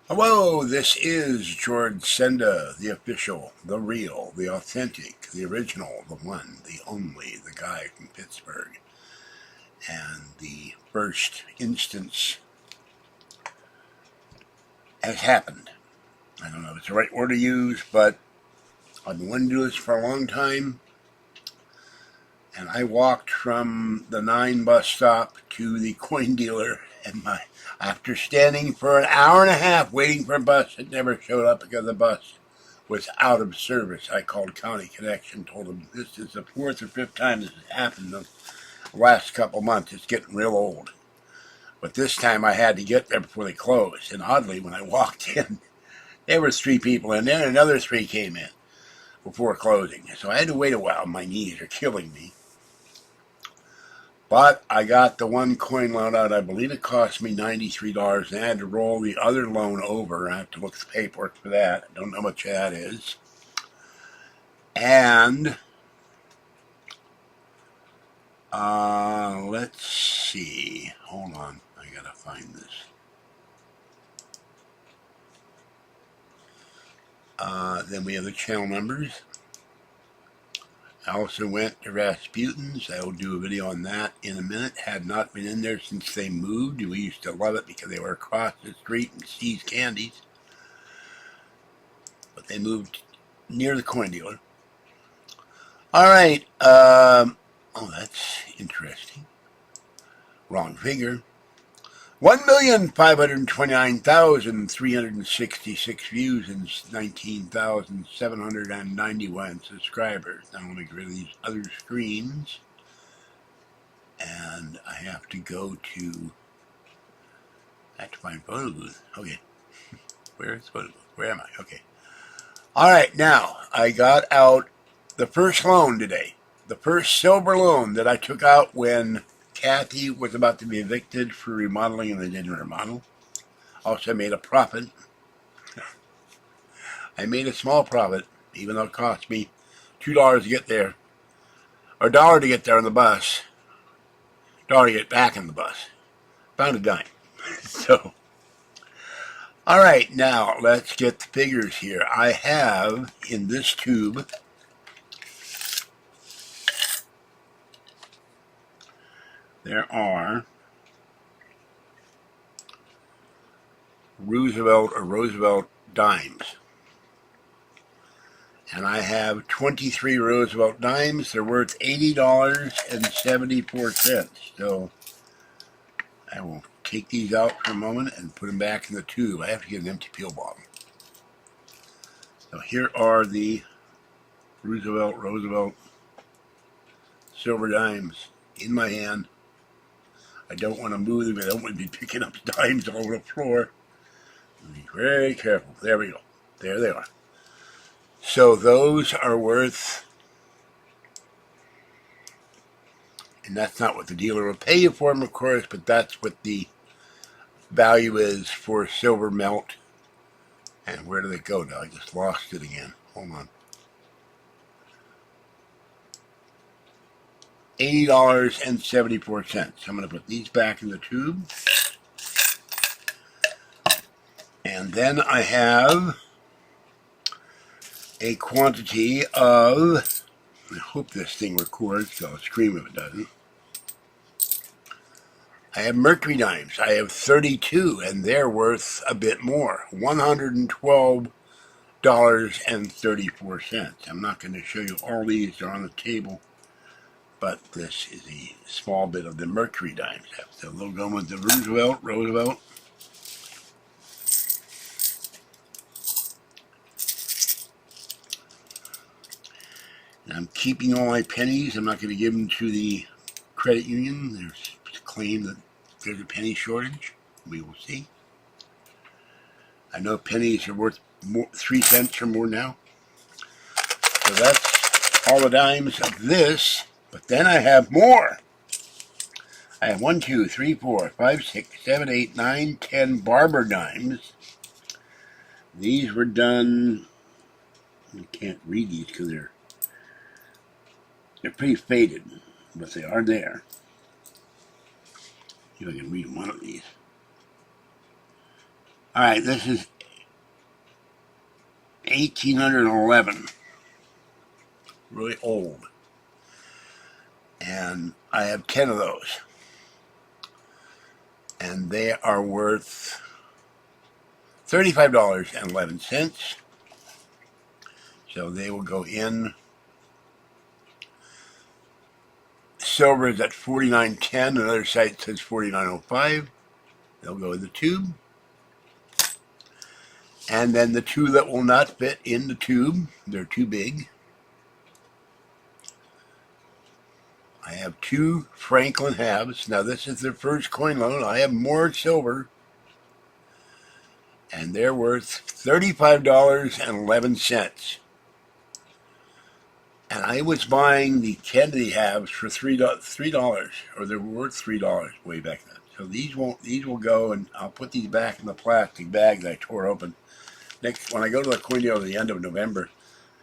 Hello, this is George Senda, the official, the real, the authentic, the original, the one, the only, the guy from Pittsburgh. And the first instance has happened. I don't know if it's the right word to use, but I've been wanting to do this for a long time. And I walked from the 9 bus stop to the coin dealer, and after standing for an hour and a half waiting for a bus that never showed up because the bus was out of service, I called County Connection, told them this is the 4th or 5th time this has happened in the last couple months. It's getting real old. But this time I had to get there before they closed. And oddly, when I walked in, there were 3 people in there, and another 3 came in before closing. So I had to wait a while. My knees are killing me. But I got the one coin loan out. I believe it cost me $93, and I had to roll the other loan over. I have to look at the paperwork for that. I don't know how much that is. And let's see. Hold on. I gotta find this. Then we have the channel numbers. I also went to Rasputin's. I will do a video on that in a minute. Had not been in there since they moved. We used to love it because they were across the street in Steve's Candies. But they moved near the coin dealer. Alright. Oh, that's interesting. Wrong figure. 1,529,366 views and 19,791 subscribers. Now let me get rid of these other screens. And I have to go to... I have to find photo booth. Okay. Where's photo booth? Where am I? Okay. Alright, now, I got out the first loan today. The first silver loan that I took out when Kathy was about to be evicted for remodeling, and they didn't remodel. Also made a profit. I made a small profit, even though it cost me $2 to get there, or $1 to get there on the bus, $1 to get back on the bus. Found a dime. So, all right, now let's get the figures here. I have in this tube there are Roosevelt dimes. And I have 23 Roosevelt dimes. They're worth $80.74. So I will take these out for a moment and put them back in the tube. I have to get an empty peel bottle. So here are the Roosevelt silver dimes in my hand. I don't want to move them. I don't want to be picking up dimes all over the floor. Be very careful. There we go. There they are. So those are worth, and that's not what the dealer will pay you for them, of course, but that's what the value is for silver melt. And where did it go now? I just lost it again. Hold on. $80.74. I'm going to put these back in the tube. And then I have a quantity of, I hope this thing records, so I'll scream if it doesn't. I have mercury dimes. I have 32, and they're worth a bit more. $112.34. I'm not going to show you all these. They're on the table. But this is a small bit of the mercury dimes. So we'll go with the Roosevelt. And I'm keeping all my pennies. I'm not going to give them to the credit union. There's a claim that there's a penny shortage. We will see. I know pennies are worth 3 cents or more now. So that's all the dimes of this. But then I have more. I have 1, 2, 3, 4, 5, 6, 7, 8, 9, 10 barber dimes. These were done, I can't read these because they're pretty faded, but they are there. See if I can read one of these. Alright, this is 1811. Really old. And I have 10 of those. And they are worth $35.11. So they will go in. Silver is at $49.10. Another site says $49.05. They'll go in the tube. And then the two that will not fit in the tube, they're too big. I have two Franklin halves. Now this is their first coin loan. I have more silver. And they're worth $35.11. And I was buying the Kennedy halves for $3, or they were worth $3 way back then. So these will go, and I'll put these back in the plastic bag that I tore open. Next, when I go to the coin deal at the end of November,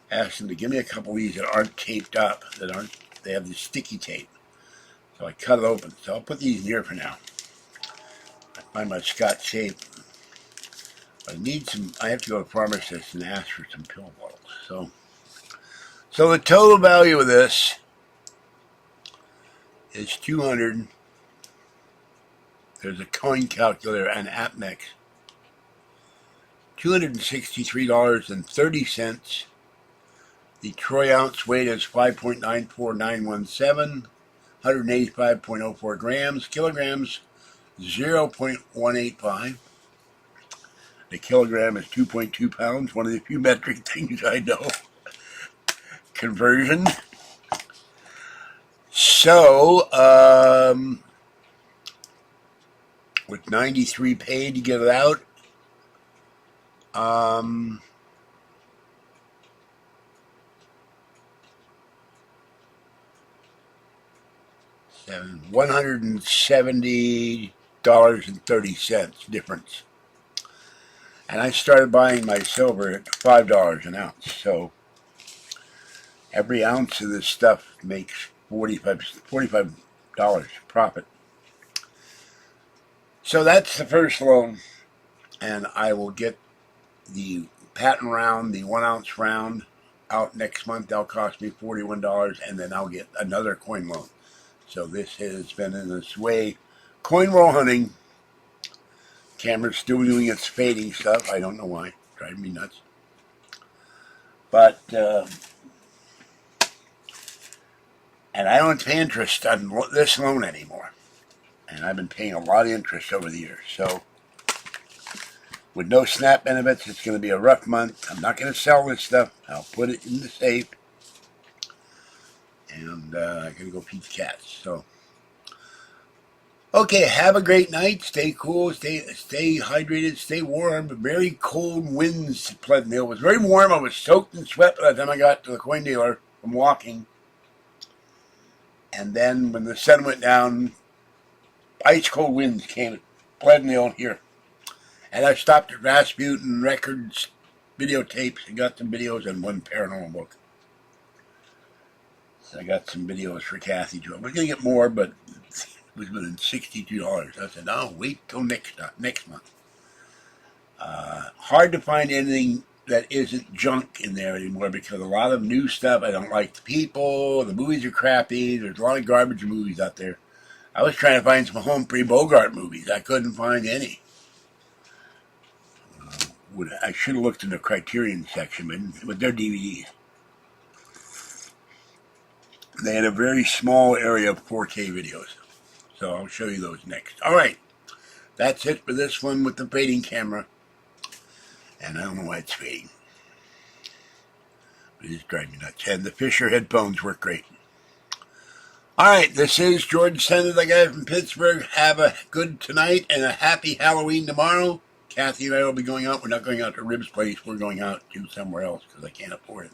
ask them to give me a couple of these that aren't taped up, they have the sticky tape. So I cut it open. So I'll put these in here for now. I find my Scotch tape. I need some. I have to go to the pharmacist and ask for some pill bottles. So the total value of this is $200. There's a coin calculator and AppNex. $263.30. The troy ounce weight is 5.94917, 185.04 grams. Kilograms, 0.185. The kilogram is 2.2 pounds, one of the few metric things I know. Conversion. So, with 93 paid to get it out, $170.30 difference. And I started buying my silver at $5 an ounce. So every ounce of this stuff makes $45 profit. So that's the first loan. And I will get the patent round, the 1 ounce round, out next month. That'll cost me $41, and then I'll get another coin loan. So this has been in this way. Coin roll hunting. Camera's still doing its fading stuff. I don't know why. Driving me nuts. But, and I don't pay interest on this loan anymore. And I've been paying a lot of interest over the years. So, with no SNAP benefits, it's going to be a rough month. I'm not going to sell this stuff. I'll put it in the safe. And I'm going to go feed the cats. So, okay, have a great night. Stay cool. Stay hydrated. Stay warm. Very cold winds to Pleasant Hill. It was very warm. I was soaked in sweat by the time I got to the coin dealer from walking. And then when the sun went down, ice cold winds came at Pleasant Hill here. And I stopped at Rasputin Records videotapes and got some videos and one paranormal book. So I got some videos for Kathy too. I was going to get more, but it was within $62. I said, no, wait till next month. Hard to find anything that isn't junk in there anymore because a lot of new stuff, I don't like the people, the movies are crappy, there's a lot of garbage movies out there. I was trying to find some Humphrey Bogart movies. I couldn't find any. I should have looked in the Criterion section, but with their DVDs. They had a very small area of 4K videos. So I'll show you those next. Alright, that's it for this one with the fading camera. And I don't know why it's fading. But it's driving me nuts. And the Fisher headphones work great. Alright, this is George Senda, the guy from Pittsburgh. Have a good tonight and a happy Halloween tomorrow. Kathy and I will be going out. We're not going out to Rib's place. We're going out to somewhere else because I can't afford it.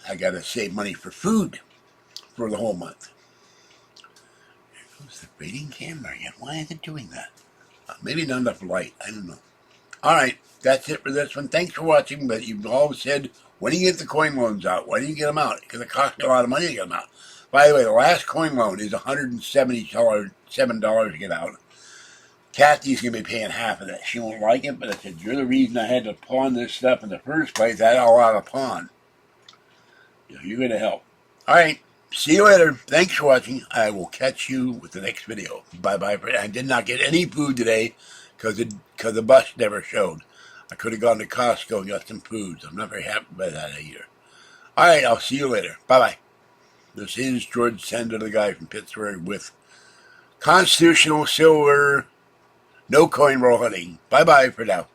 I got to save money for food for the whole month. There goes the fading camera again. Why is it doing that? Maybe not enough light. I don't know. All right, that's it for this one. Thanks for watching. But you've all said, when do you get the coin loans out? Why do you get them out? Because it costs me a lot of money to get them out. By the way, the last coin loan is $177 to get out. Kathy's going to be paying half of that. She won't like it, but I said, you're the reason I had to pawn this stuff in the first place. I had all out of pawn. You're going to help. All right. See you later. Thanks for watching. I will catch you with the next video. Bye-bye. I did not get any food today because the bus never showed. I could have gone to Costco and got some food. I'm not very happy by that either. All right. I'll see you later. Bye-bye. This is George Senda, the guy from Pittsburgh, with Constitutional Silver, no coin roll hunting. Bye-bye for now.